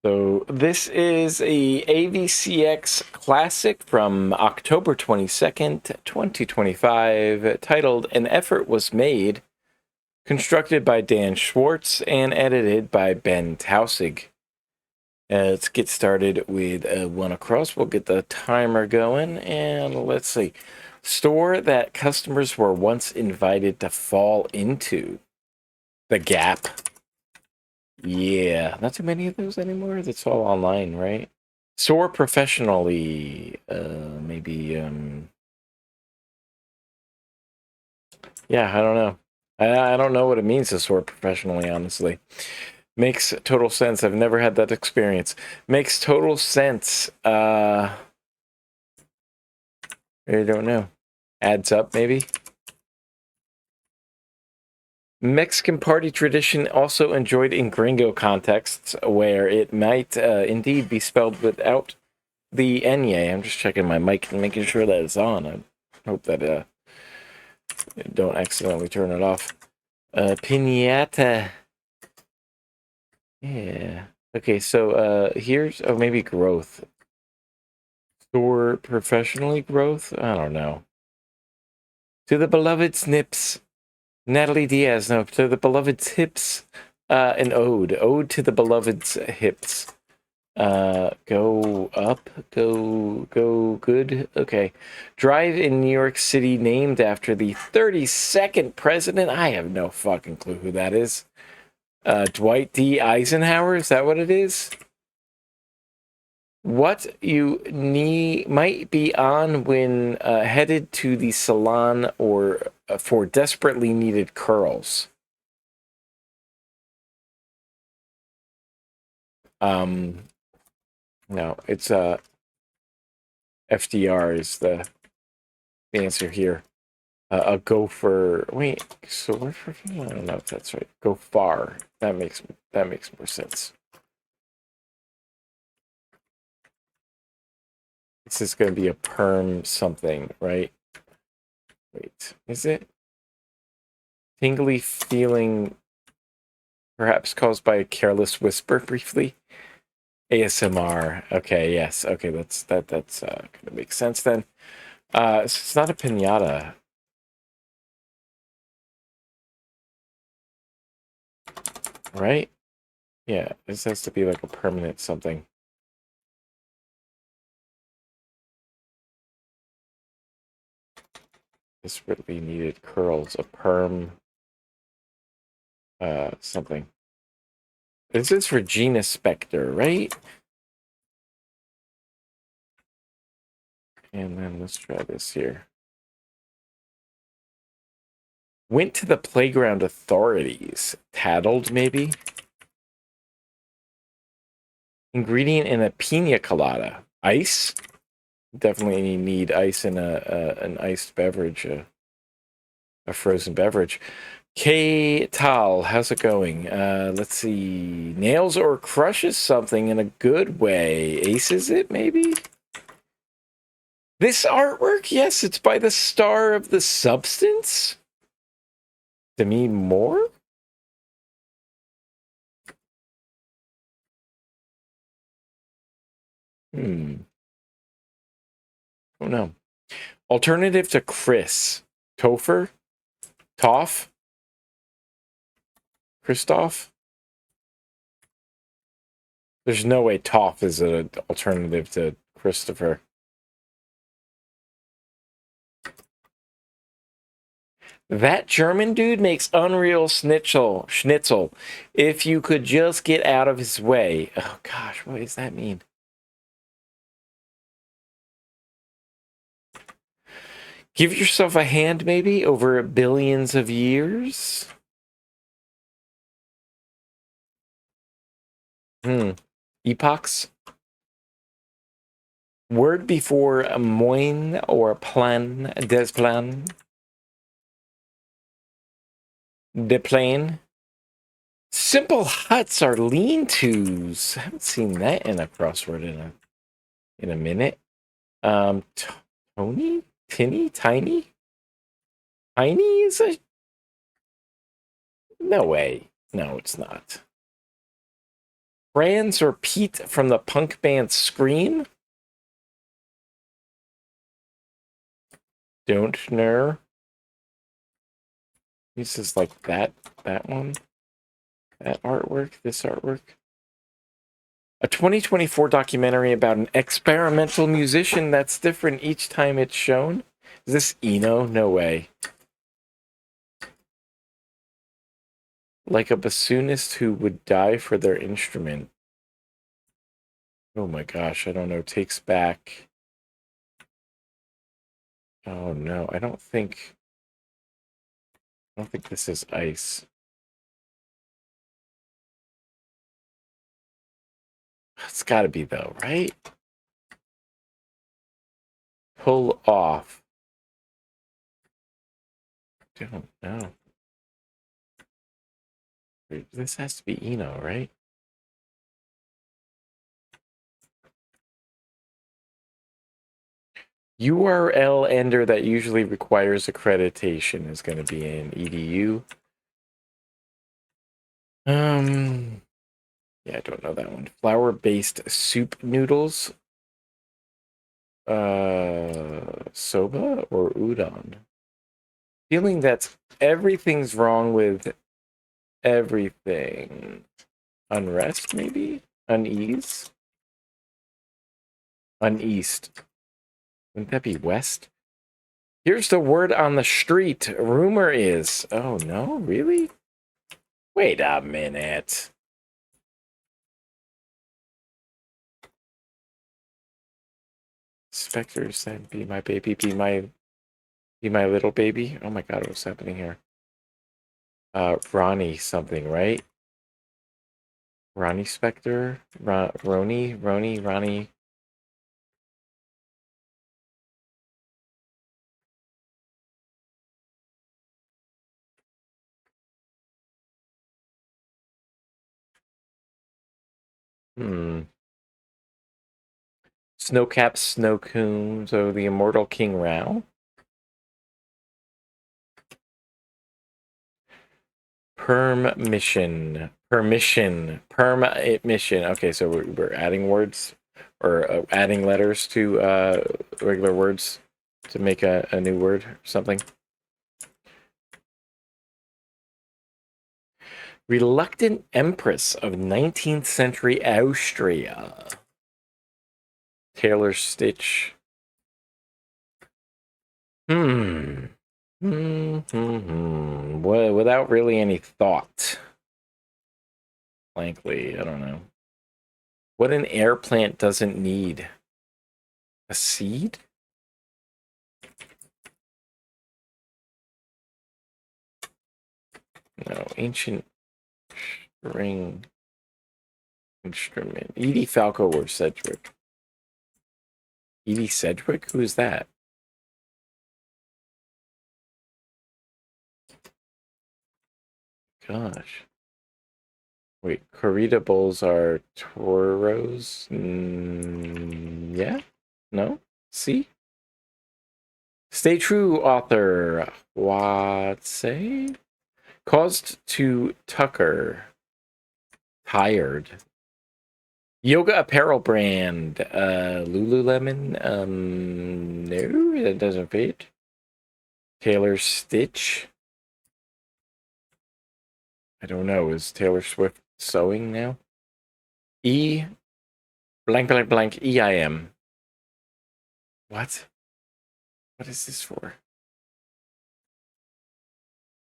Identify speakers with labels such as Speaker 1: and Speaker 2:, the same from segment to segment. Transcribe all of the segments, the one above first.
Speaker 1: So this is a AVCX classic from October 22nd, 2025, titled An Effort Was Made, constructed by Dan Schwartz and edited by Ben Tausig. Let's get started with one across. We'll get the timer going, and let's see. Store that customers were once invited to fall into. The Gap. Yeah, not too many of those anymore. That's all online, right? Soar professionally. Maybe. Yeah, I don't know. I don't know what it means to soar professionally. Honestly, makes total sense. I've never had that experience. Makes total sense. I don't know. Adds up, maybe. Mexican party tradition also enjoyed in gringo contexts where it might indeed be spelled without the Enye. I'm just checking my mic and making sure that it's on. I hope that don't accidentally turn it off. Piñata. Yeah. Okay, so here's maybe growth. Store professionally growth? I don't know. To the beloved snips. Natalie Diaz, no, to the beloved's hips. An ode. Ode to the beloved's hips. Go up, go good. Okay. Drive in New York City named after the 32nd president. I have no fucking clue who that is. Dwight D. Eisenhower, is that what it is? What you might be on when headed to the salon or for desperately needed curls. No, it's FDR is the answer here. A gopher. Wait, so what for? I don't know if that's right. Go far. That makes more sense. This is going to be a perm something, right? Wait, is it? Tingly feeling, perhaps caused by a careless whisper briefly. ASMR. Okay, yes. Okay, that's gonna make sense then. It's not a pinata. Right? Yeah, this has to be like a permanent something. Desperately needed curls. A perm something. This is Regina Spektor, right? And then let's try this here. Went to the playground authorities. Tattled, maybe? Ingredient in a pina colada. Ice? Definitely need ice in an iced beverage, a frozen beverage. K Tal, how's it going? Let's see. Nails or crushes something in a good way. Aces it, maybe? This artwork, yes, it's by the star of the substance. Demi Moore? Oh no. Alternative to Chris. Topher? Toff? Christoph? There's no way Toff is an alternative to Christopher. That German dude makes unreal schnitzel. If you could just get out of his way. Oh gosh, what does that mean? Give yourself a hand, maybe, over billions of years? Epochs? Word before moin or plan, des plan? De plane? Simple huts are lean-tos. I haven't seen that in a crossword in a minute. Tony? Tinny? Tiny? Tiny is a... No way. No, it's not. Franz or Pete from the punk band Scream? Don't know. This is like that one. That artwork, this artwork. A 2024 documentary about an experimental musician that's different each time it's shown. Is this Eno? No way. Like a bassoonist who would die for their instrument. Oh my gosh, I don't know. Takes back. Oh no, I don't think this is ice. It's gotta be though, right? Pull off. Don't know. This has to be Eno, right? URL ender that usually requires accreditation is going to be in edu. Yeah, I don't know that one. Flour-based soup noodles. Soba or udon? Feeling that everything's wrong with everything. Unrest, maybe? Unease? Uneased. Wouldn't that be west? Here's the word on the street. Rumor is... Oh, no? Really? Wait a minute. Spectre said, be my baby, be my little baby. Oh my god, what's happening here? Ronnie something, right? Ronnie Spectre? Ronnie? Snowcap, Snowcoon, so the immortal King Rao? Permission. Okay, so we're adding words or adding letters to regular words to make a new word or something. Reluctant Empress of 19th century Austria. Taylor Stitch. Without really any thought. Blankly, I don't know. What an air plant doesn't need. A seed? No, ancient string instrument. Edie Falco or Sedgwick? Edie Sedgwick? Who is that? Gosh. Wait, corrida bulls are toros? Yeah? No? See? Stay true, author. What say? Caused to Tucker. Tired. Yoga apparel brand. Lululemon. No, that doesn't fit. Taylor Stitch. I don't know. Is Taylor Swift sewing now? E blank blank blank EIM. What? What is this for?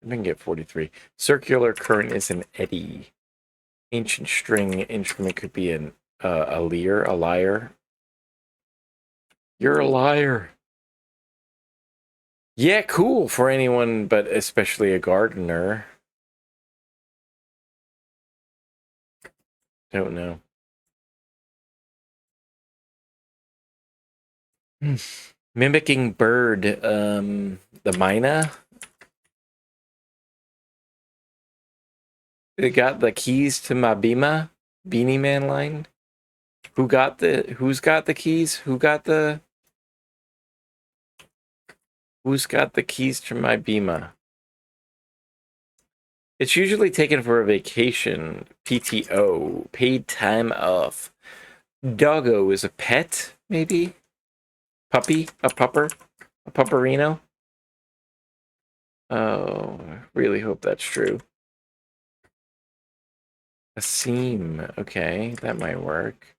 Speaker 1: I can get 43. Circular current is an eddy. Ancient string instrument could be a lyre, a lyre. You're a liar. Yeah, cool for anyone, but especially a gardener. Don't know. Mimicking bird, the mina. They got the keys to my Bima, Beanie Man line. Who's got the keys? Who's got the keys to my Bima? It's usually taken for a vacation, PTO, paid time off. Doggo is a pet, maybe? Puppy? A pupper? A pupperino? Oh, I really hope that's true. A seam. Okay, that might work.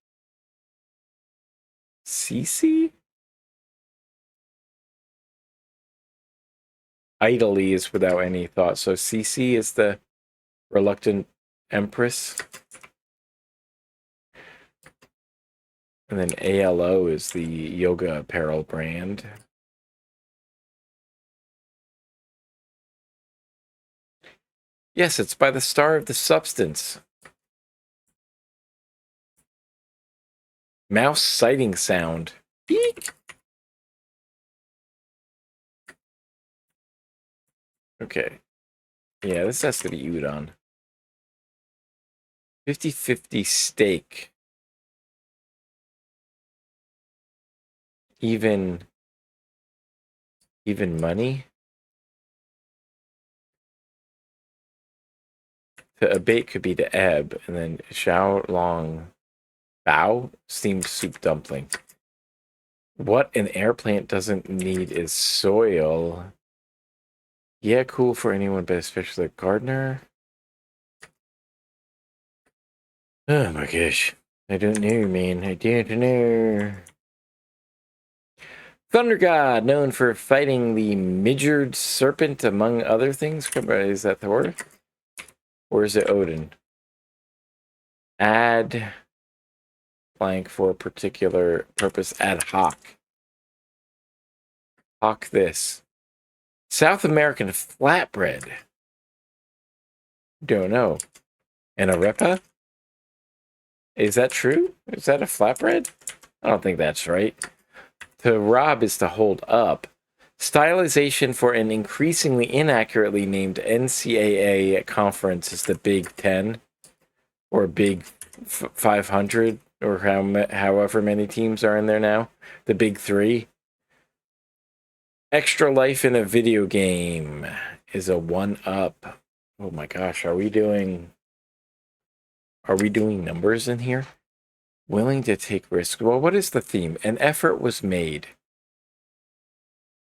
Speaker 1: Cece? Idly is without any thought. So Cece is the reluctant empress. And then ALO is the yoga apparel brand. Yes, it's by the star of the substance. Mouse sighting sound. Beep. Okay. Yeah, this has to be udon. 50-50 steak. Even money? To abate could be to ebb, and then Xiao Long Bao steamed soup dumpling. What an air plant doesn't need is soil. Yeah, cool for anyone, but especially a gardener. Oh my gosh. I don't know, man. I don't know. Thunder God, known for fighting the Midgard serpent, among other things. Is that Thor? Or is it Odin? Add blank for a particular purpose. Ad hoc. Hoc this. South American flatbread. Don't know. And arepa? Is that true? Is that a flatbread? I don't think that's right. To rob is to hold up. Stylization for an increasingly inaccurately named NCAA conference is the Big Ten or Big 500 or however many teams are in there now. The Big Three. Extra life in a video game is a 1-up. Oh my gosh, are we doing numbers in here? Willing to take risks. Well, what is the theme? An effort was made.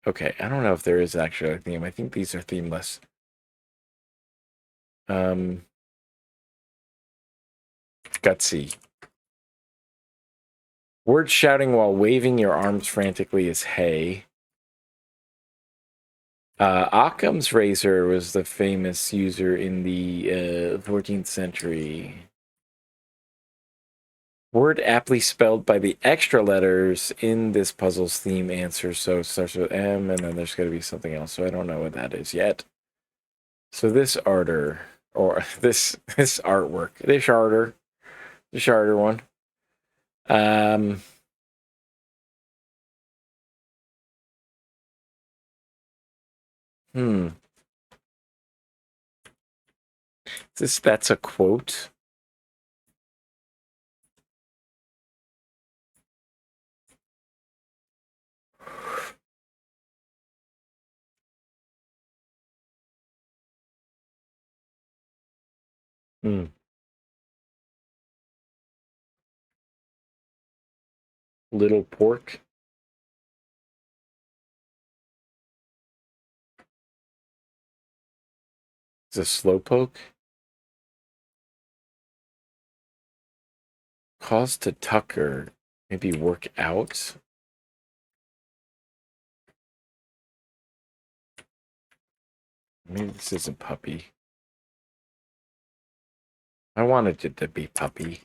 Speaker 1: Okay, I don't know if there is actually a theme. I think these are themeless. Gutsy. Word shouting while waving your arms frantically is hey. Occam's razor was the famous user in the 14th century. Word aptly spelled by the extra letters in this puzzle's theme answer. So it starts with M, and then there's got to be something else. So I don't know what that is yet. So this arter, or this artwork, this arter one. That's a quote. Little pork. It's a slowpoke. Cause to tucker. Maybe work out. Maybe this isn't puppy. I wanted it to be puppy.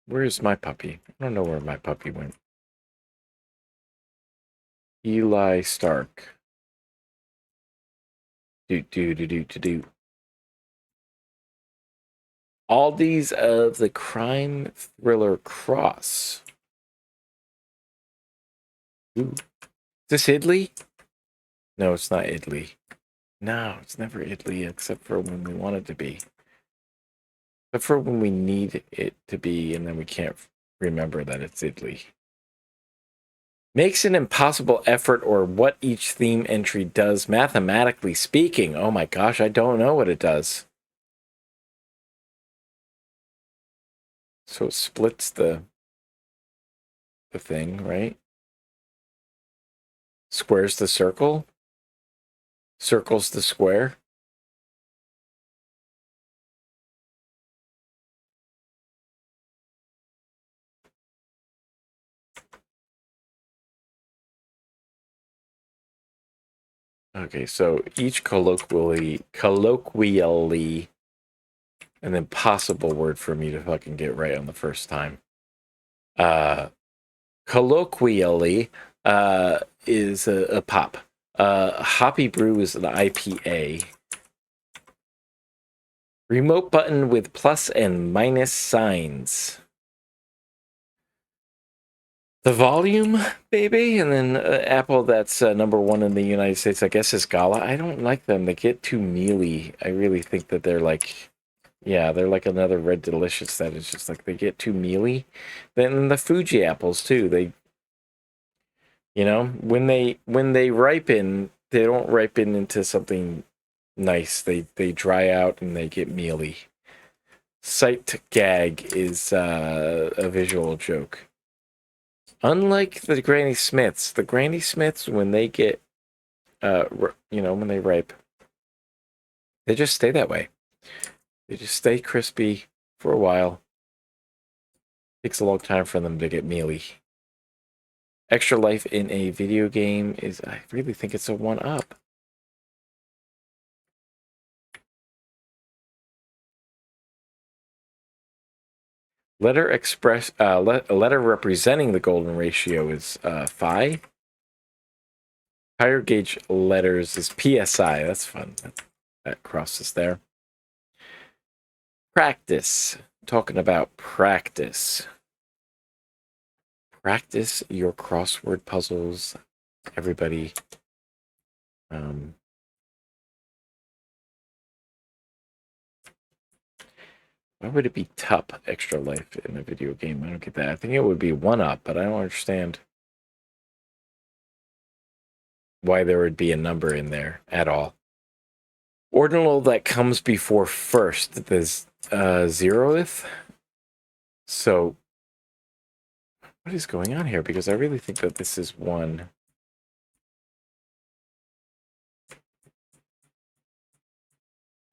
Speaker 1: Where's my puppy? I don't know where my puppy went. Eli Stark. Do. Aldi's of the crime thriller Cross. Ooh. Is this Italy? No, it's not Italy. No, it's never Italy except for when we want it to be. Except for when we need it to be, and then we can't remember that it's Italy. Makes an impossible effort or what each theme entry does mathematically speaking. Oh my gosh, I don't know what it does. So it splits the thing, right? Squares the circle. Circles the square. Okay, so each colloquially, an impossible word for me to fucking get right on the first time. Colloquially is a pop. Hoppy Brew is an IPA. Remote button with plus and minus signs. The volume, baby, and then Apple, that's number one in the United States, I guess, is Gala. I don't like them. They get too mealy. I really think that they're like, yeah, they're like another Red Delicious that is just like they get too mealy. Then the Fuji apples too. They, you know, when they ripen, they don't ripen into something nice. They dry out and they get mealy. Sight gag is a visual joke. Unlike the Granny Smiths, when they get, when they ripe, they just stay that way. They just stay crispy for a while. Takes a long time for them to get mealy. Extra life in a video game is, I really think it's a 1-up. Letter representing the golden ratio is phi. Higher gauge letters is PSI. That's fun. That crosses there. Practice. Talking about practice. Practice your crossword puzzles, everybody. Why would it be top extra life in a video game? I don't get that. I think it would be 1-up, but I don't understand why there would be a number in there at all. Ordinal that comes before first, the 0th. So, what is going on here? Because I really think that this is 1.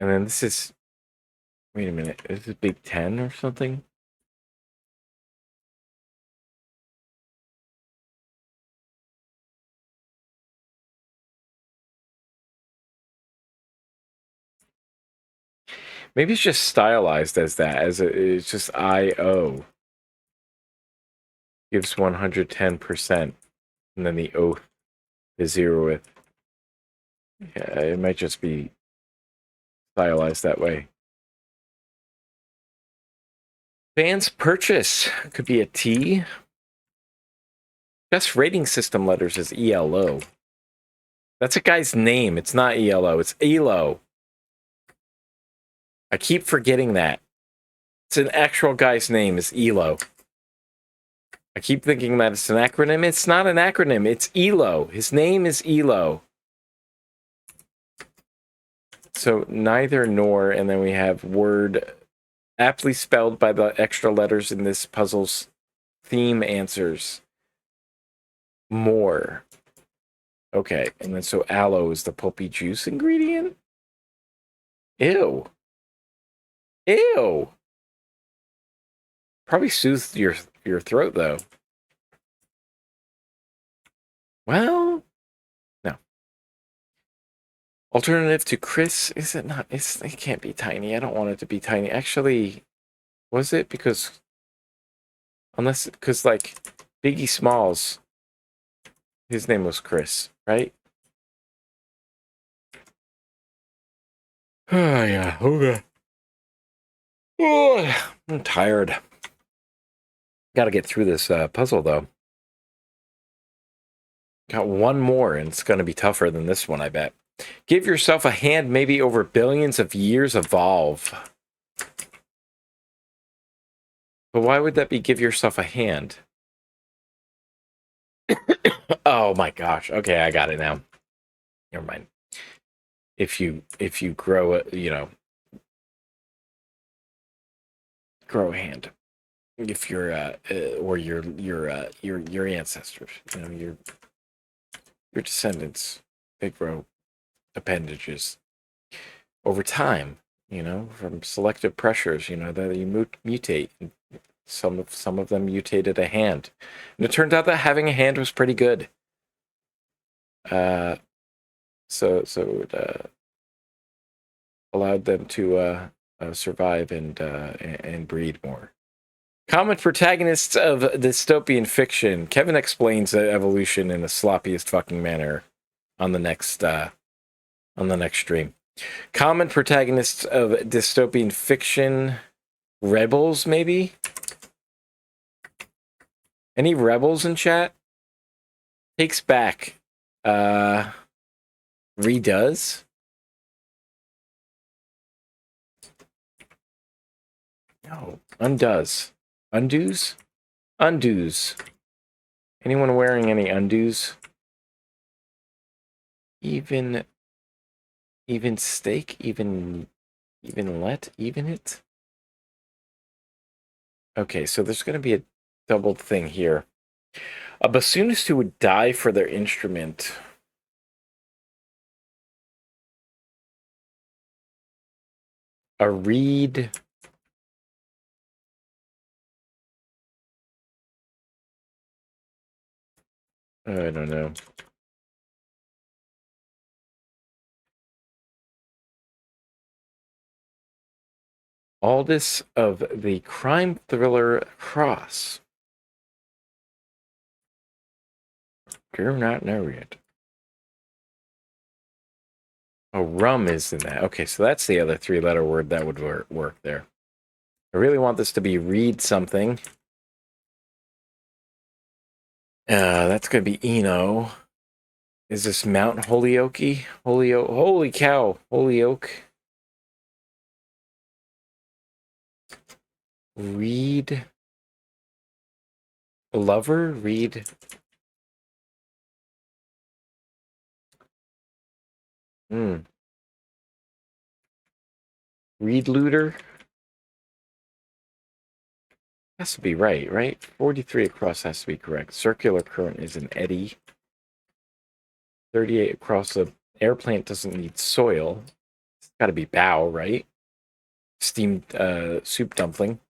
Speaker 1: And then this is, wait a minute, is this Big 10 or something? Maybe it's just stylized as that, it's just I-O. Gives 110%, and then the oath is 0th. Yeah, it might just be stylized that way. Fans purchase could be a T. Best rating system letters is ELO. That's a guy's name. It's not ELO. It's ELO. I keep forgetting that. It's an actual guy's name. Is ELO. I keep thinking that it's an acronym. It's not an acronym. It's ELO. His name is ELO. So neither nor, and then we have word aptly spelled by the extra letters in this puzzle's theme answers. More. Okay, and then so aloe is the pulpy juice ingredient? Ew. Ew. Probably soothes your throat, though. Well, no. Alternative to Chris, is it not? It can't be tiny. I don't want it to be tiny. Actually, was it? Because, like, Biggie Smalls, his name was Chris, right? Oh, yeah. Okay. Oh, I'm tired. Got to get through this puzzle, though. Got one more, and it's going to be tougher than this one, I bet. Give yourself a hand, maybe over billions of years evolve. But why would that be give yourself a hand? Oh my gosh. Okay, I got it now. Never mind. If you grow a, grow a hand. If you're or your ancestors, your descendants, they grow appendages over time, from selective pressures, that you mutate. Some of them mutated a hand, and it turned out that having a hand was pretty good. So it allowed them to survive and breed more. Common protagonists of dystopian fiction. Kevin explains evolution in the sloppiest fucking manner on the next stream. Common protagonists of dystopian fiction. Rebels, maybe? Any rebels in chat? Takes back. Redoes? No. Undoes. Undoes? Undoes. Anyone wearing any undoes? Even steak? Even it? Okay, so there's going to be a doubled thing here. A bassoonist who would die for their instrument. A reed. I don't know. Aldous of the crime thriller Cross. Do not know yet. Oh, rum is in that. Okay, so that's the other three-letter word that would work there. I really want this to be read something. That's going to be Eno. Is this Mount Holyoke? Holy cow. Holyoke. Read. Lover? Read. Read looter? Has to be right? 43 across has to be correct. Circular current is an eddy. 38 across the air plant doesn't need soil. It's got to be bow, right? Steamed soup dumpling.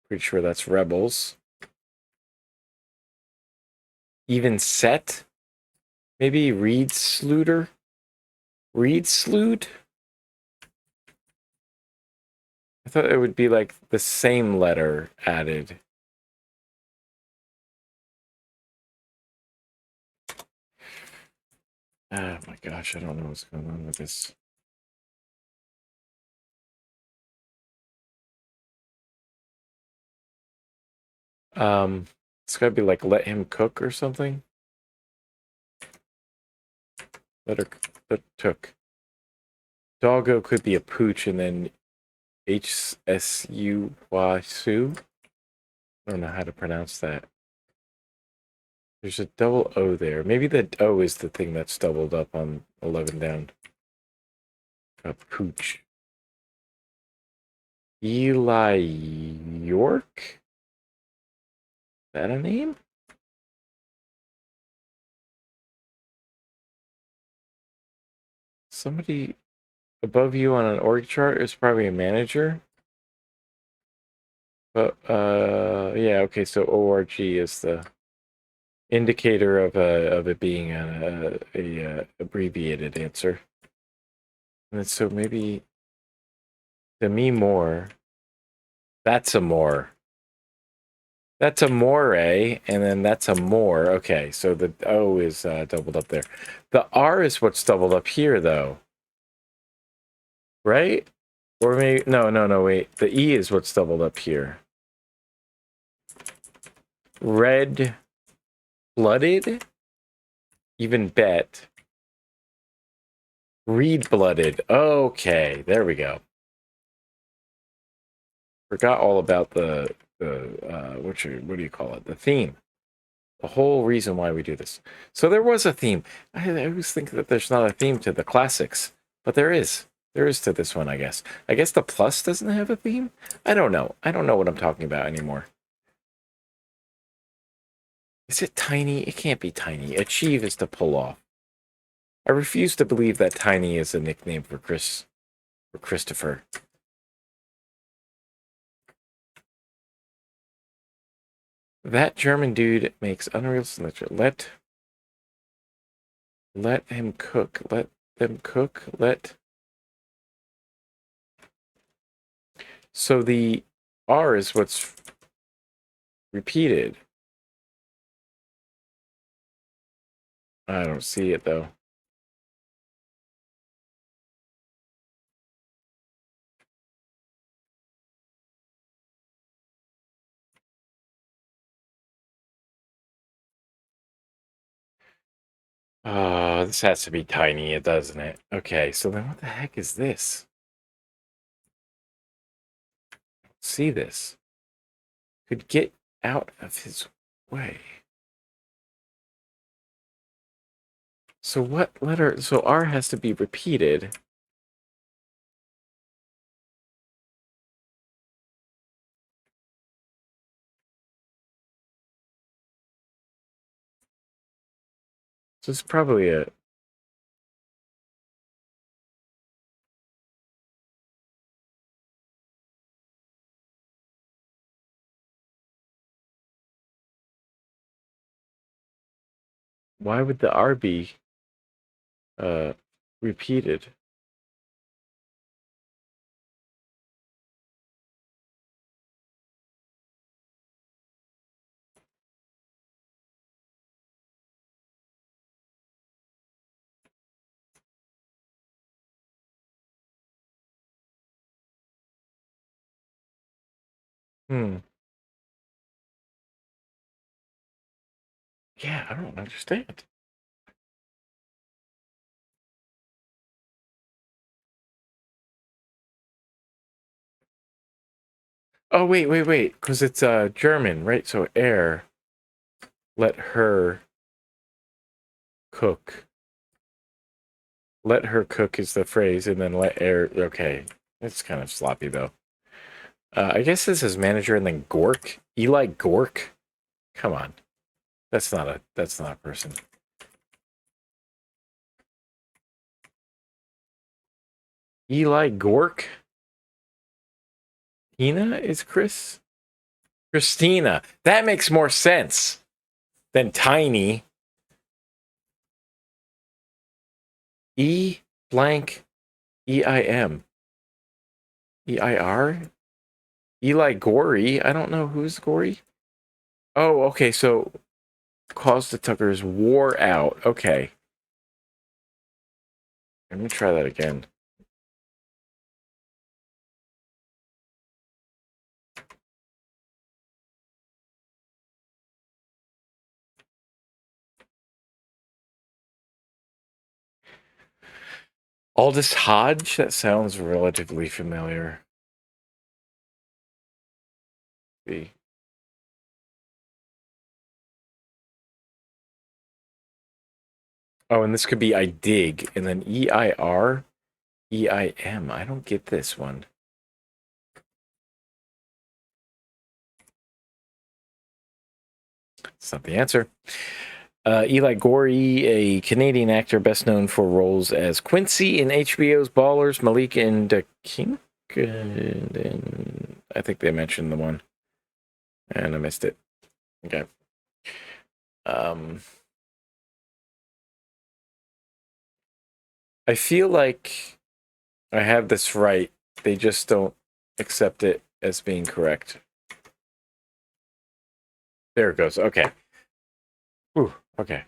Speaker 1: Pretty sure that's rebels. Even set? Maybe reed sleuter? Reed sleut? I thought it would be like the same letter added. Oh my gosh, I don't know what's going on with this. It's gotta be like let him cook or something. Let took. Doggo could be a pooch and then HSUY Sue. I don't know how to pronounce that. There's a double O there. Maybe the O is the thing that's doubled up on 11 down. A pooch. Eli York? Is that a name? Somebody above you on an org chart is probably a manager. But yeah, okay, so ORG is the indicator of it being a abbreviated answer. And so maybe to me more. That's a more. That's a more, and then that's a more. Okay, so the O is doubled up there. The R is what's doubled up here, though. Right? Or maybe no, wait. The E is what's doubled up here. Red blooded? Even bet. Reed blooded. Okay, there we go. Forgot all about the what do you call it? The theme. The whole reason why we do this. So there was a theme. I always think that there's not a theme to the classics, but there is. There is to this one, I guess. I guess the Plus doesn't have a theme? I don't know. I don't know what I'm talking about anymore. Is it Tiny? It can't be Tiny. Achieve is to pull off. I refuse to believe that Tiny is a nickname for Christopher. That German dude makes unreal signature. Let him cook. Let them cook. So the R is what's repeated. I don't see it though. Oh, this has to be Tiny, doesn't it? Okay, so then what the heck is this? See this? Could get out of his way. So what letter? So R has to be repeated. So it's probably a... Why would the R be repeated? Yeah, I don't understand. Oh, wait, because it's German, right? So air, let her cook. Let her cook is the phrase, and then let air... Okay, it's kind of sloppy, though. I guess this is manager and then Gork? Eli Gork? Come on. That's not a person. Eli Gork? Tina is Chris? Christina. That makes more sense than Tiny. E blank EIM. EIR? Eli Gory? I don't know who's Gory. Oh, okay, so cause the Tuckers wore out. Okay. Let me try that again. Aldous Hodge? That sounds relatively familiar. B. Oh, and this could be I dig, and then EIR, EIM. I don't get this one. It's not the answer. Eli Gorey, a Canadian actor best known for roles as Quincy in HBO's Ballers, Malik in The King. And I think they mentioned the one, and I missed it. Okay. I feel like I have this right. They just don't accept it as being correct. There it goes. Okay. Ooh, okay.